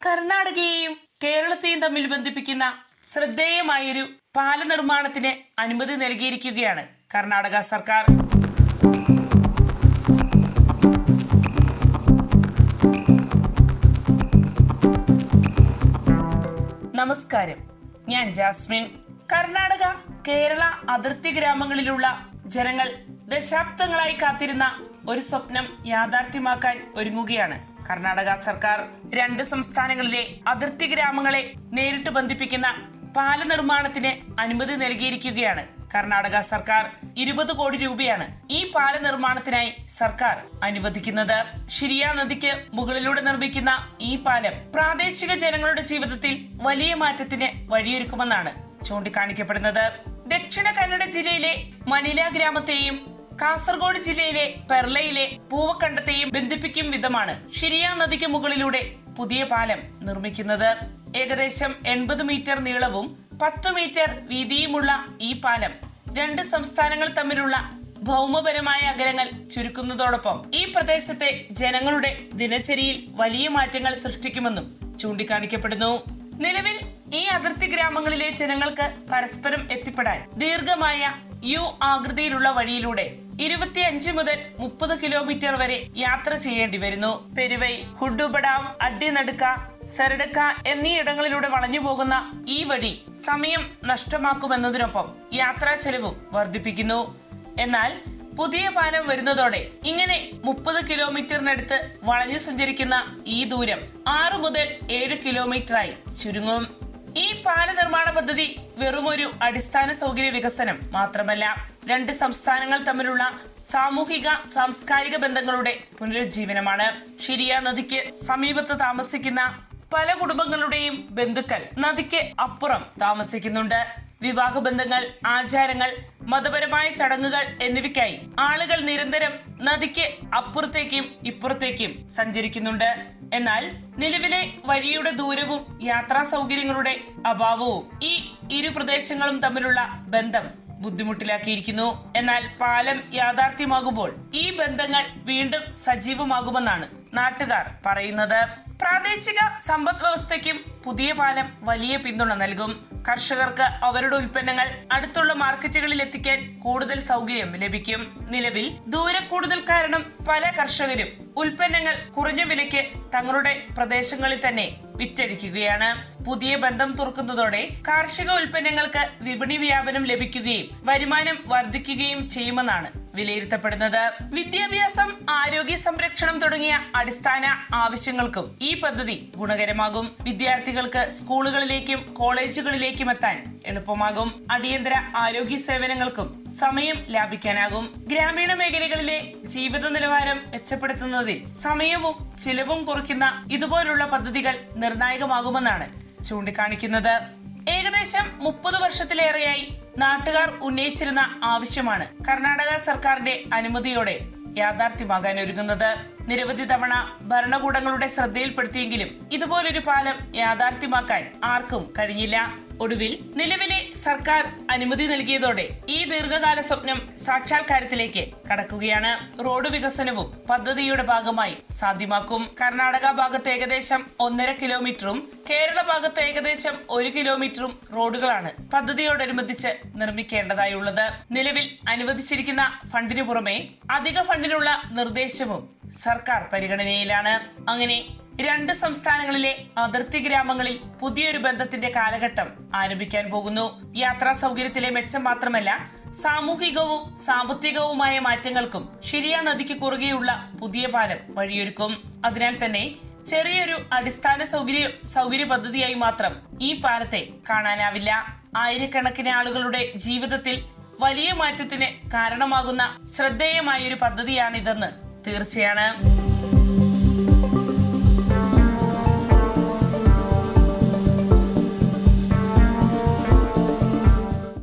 കർണാടകയെയും കേരളത്തെയും തമ്മിൽ ബന്ധിപ്പിക്കുന്ന ശ്രദ്ധേയമായൊരു പാല നിർമ്മാണത്തിന് അനുമതി നൽകിയിരിക്കുകയാണ് കർണാടക സർക്കാർ. നമസ്കാരം, ഞാൻ ജാസ്മിൻ. കർണാടക കേരള അതിർത്തി ഗ്രാമങ്ങളിലുള്ള ജനങ്ങൾ ദശാബ്ദങ്ങളായി കാത്തിരുന്ന ഒരു സ്വപ്നം യാഥാർത്ഥ്യമാക്കാൻ ഒരുങ്ങുകയാണ് കർണാടക സർക്കാർ. രണ്ട് സംസ്ഥാനങ്ങളിലെ അതിർത്തി ഗ്രാമങ്ങളെ നേരിട്ട് ബന്ധിപ്പിക്കുന്ന പാല നിർമ്മാണത്തിന് അനുമതി നൽകിയിരിക്കുകയാണ് കർണാടക സർക്കാർ. 20 കോടി രൂപയാണ് ഈ പാല നിർമ്മാണത്തിനായി സർക്കാർ അനുവദിക്കുന്നത്. ഷിരിയ നദിക്ക് മുകളിലൂടെ നിർമ്മിക്കുന്ന ഈ പാലം പ്രാദേശിക ജനങ്ങളുടെ ജീവിതത്തിൽ വലിയ മാറ്റത്തിന് വഴിയൊരുക്കുമെന്നാണ് ചൂണ്ടിക്കാണിക്കപ്പെടുന്നത്. ദക്ഷിണ കന്നഡ ജില്ലയിലെ മനില ഗ്രാമത്തെയും കാസർഗോഡ് ജില്ലയിലെ പെർളയിലെ പൂവക്കണ്ടത്തെയും ബന്ധിപ്പിക്കും വിധമാണ് ഷിരിയ നദിക്ക് മുകളിലൂടെ പുതിയ പാലം നിർമ്മിക്കുന്നത്. ഏകദേശം 80 മീറ്റർ നീളവും 10 മീറ്റർ വീതിയുമുള്ള ഈ പാലം രണ്ട് സംസ്ഥാനങ്ങൾ തമ്മിലുള്ള ഭൗമപരമായ അകലങ്ങൾ ചുരുക്കുന്നതോടൊപ്പം ഈ പ്രദേശത്തെ ജനങ്ങളുടെ ദിനചര്യയിൽ വലിയ മാറ്റങ്ങൾ സൃഷ്ടിക്കുമെന്നും ചൂണ്ടിക്കാണിക്കപ്പെടുന്നു. നിലവിൽ ഈ അതിർത്തി ഗ്രാമങ്ങളിലെ ജനങ്ങൾക്ക് പരസ്പരം എത്തിപ്പെടാൻ ദീർഘമായ യു ആകൃതിയിലുള്ള വഴിയിലൂടെ 25 മുതൽ 30 കിലോമീറ്റർ വരെ യാത്ര ചെയ്യേണ്ടി വരുന്നു. പെരുവൈ, കുഡുബഡാവ്, അഡ്ഡിനടുക്ക, സരഡക്ക എന്നീ ഇടങ്ങളിലൂടെ വളഞ്ഞു പോകുന്ന ഈ വഴി സമയം നഷ്ടമാക്കുമെന്നതിനൊപ്പം യാത്രാ ചെലവും വർദ്ധിപ്പിക്കുന്നു. എന്നാൽ പുതിയ പാലം വരുന്നതോടെ ഇങ്ങനെ 30 കിലോമീറ്ററിനടുത്ത് വളഞ്ഞു സഞ്ചരിക്കുന്ന ഈ ദൂരം 6 മുതൽ 7 കിലോമീറ്ററായി ചുരുങ്ങും. ഈ പാല നിർമ്മാണ പദ്ധതി വെറുമൊരു അടിസ്ഥാന സൗകര്യ വികസനം മാത്രമല്ല, രണ്ട് സംസ്ഥാനങ്ങൾ തമ്മിലുള്ള സാമൂഹിക സാംസ്കാരിക ബന്ധങ്ങളുടെ പുനരുജ്ജീവനമാണ്. ഷിരിയ നദിക്ക് സമീപത്ത് താമസിക്കുന്ന പല കുടുംബങ്ങളുടെയും ബന്ധുക്കൾ നദിക്ക് അപ്പുറം താമസിക്കുന്നുണ്ട്. വിവാഹ ബന്ധങ്ങൾ, ആചാരങ്ങൾ, മതപരമായ ചടങ്ങുകൾ എന്നിവയ്ക്കായി ആളുകൾ നിരന്തരം നദിക്ക് അപ്പുറത്തേക്കും ഇപ്പുറത്തേക്കും സഞ്ചരിക്കുന്നുണ്ട്. എന്നാൽ നിലവിലെ വഴിയുടെ ദൂരവും യാത്രാ സൗകര്യങ്ങളുടെ അഭാവവും ഈ ഇരു പ്രദേശങ്ങളും തമ്മിലുള്ള ബന്ധം ബുദ്ധിമുട്ടിലാക്കിയിരിക്കുന്നു. എന്നാൽ പാലം യാഥാർത്ഥ്യമാകുമ്പോൾ ഈ ബന്ധങ്ങൾ വീണ്ടും സജീവമാകുമെന്നാണ് നാട്ടുകാർ പറയുന്നത്. പ്രാദേശിക സമ്പദ് വ്യവസ്ഥയ്ക്കും പുതിയ പാലം വലിയ പിന്തുണ നൽകും. കർഷകർക്ക് അവരുടെ ഉൽപ്പന്നങ്ങൾ അടുത്തുള്ള മാർക്കറ്റുകളിൽ എത്തിക്കാൻ കൂടുതൽ സൗകര്യം ലഭിക്കും. നിലവിൽ ദൂരക്കൂടുതൽ കാരണം പല കർഷകരും ഉൽപ്പന്നങ്ങൾ കുറഞ്ഞ വിലയ്ക്ക് തങ്ങളുടെ പ്രദേശങ്ങളിൽ തന്നെ വിറ്റഴിക്കുകയാണ്. പുതിയ ബന്ധം തുറക്കുന്നതോടെ കാർഷിക ഉൽപ്പന്നങ്ങൾക്ക് വിപണി വ്യാപനം ലഭിക്കുകയും വരുമാനം വർദ്ധിക്കുകയും ചെയ്യുമെന്നാണ് വിലയിരുത്തപ്പെടുന്നത്. വിദ്യാഭ്യാസം, ആരോഗ്യ സംരക്ഷണം തുടങ്ങിയ അടിസ്ഥാന ആവശ്യങ്ങൾക്കും ഈ പദ്ധതി ഗുണകരമാകും. വിദ്യാർത്ഥികൾക്ക് സ്കൂളുകളിലേക്കും കോളേജുകളിലേക്കും എത്താൻ എളുപ്പമാകും. അടിയന്തര ആരോഗ്യ സേവനങ്ങൾക്കും സമയം ലാഭിക്കാനാകും. ഗ്രാമീണ മേഖലകളിലെ ജീവിത നിലവാരം മെച്ചപ്പെടുത്തുന്നതിൽ സമയവും ചിലവും കുറയ്ക്കുന്ന ഇതുപോലുള്ള പദ്ധതികൾ നിർണായകമാകുമെന്നാണ് ചൂണ്ടിക്കാണിക്കുന്നത്. ഏകദേശം 30 വർഷത്തിലേറെയായി നാട്ടുകാർ ഉന്നയിച്ചിരുന്ന ആവശ്യമാണ് കർണാടക സർക്കാരിന്റെ അനുമതിയോടെ യാഥാർത്ഥ്യമാകാൻ ഒരുങ്ങുന്നത്. നിരവധി തവണ ഭരണകൂടങ്ങളുടെ ശ്രദ്ധയിൽപ്പെടുത്തിയെങ്കിലും ഇതുപോലൊരു പാലം യാഥാർത്ഥ്യമാക്കാൻ ആർക്കും കഴിഞ്ഞില്ല. ഒടുവിൽ നിലവിലെ സർക്കാർ അനുമതി നൽകിയതോടെ ഈ ദീർഘകാല സ്വപ്നം സാക്ഷാത്കാരത്തിലേക്ക് കടക്കുകയാണ്. റോഡ് വികസനവും പദ്ധതിയുടെ ഭാഗമായി സാധ്യമാക്കും. കർണാടക ഭാഗത്ത് ഏകദേശം 1.5 കിലോമീറ്ററും കേരള ഭാഗത്ത് ഏകദേശം 1 കിലോമീറ്ററും റോഡുകളാണ് പദ്ധതിയോടനുബന്ധിച്ച് നിർമ്മിക്കേണ്ടതായുള്ളത്. നിലവിൽ അനുവദിച്ചിരിക്കുന്ന ഫണ്ടിനു പുറമെ അധിക ഫണ്ടിനുള്ള നിർദ്ദേശവും സർക്കാർ പരിഗണനയിലാണ്. അങ്ങനെ രണ്ട് സംസ്ഥാനങ്ങളിലെ അതിർത്തി ഗ്രാമങ്ങളിൽ പുതിയൊരു ബന്ധത്തിന്റെ കാലഘട്ടം ആരംഭിക്കാൻ പോകുന്നു. യാത്രാ സൗകര്യത്തിലെ മെച്ചം മാത്രമല്ല, സാമൂഹികവും സാമ്പത്തികവുമായ മാറ്റങ്ങൾക്കും ഷിരിയ നദിക്ക് കുറുകെയുള്ള പുതിയ പാലം വഴിയൊരുക്കും. അതിനാൽ തന്നെ ചെറിയൊരു അടിസ്ഥാന സൗകര്യ പദ്ധതിയായി മാത്രം ഈ പാലത്തെ കാണാനാവില്ല. ആയിരക്കണക്കിന് ആളുകളുടെ ജീവിതത്തിൽ വലിയ മാറ്റത്തിന് കാരണമാകുന്ന ശ്രദ്ധേയമായൊരു പദ്ധതിയാണിതെന്ന് തീർച്ചയാണ്.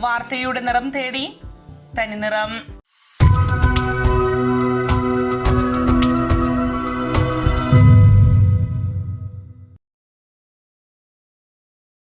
വാർത്തയുടെ നിറം തേടി തനിനിറം.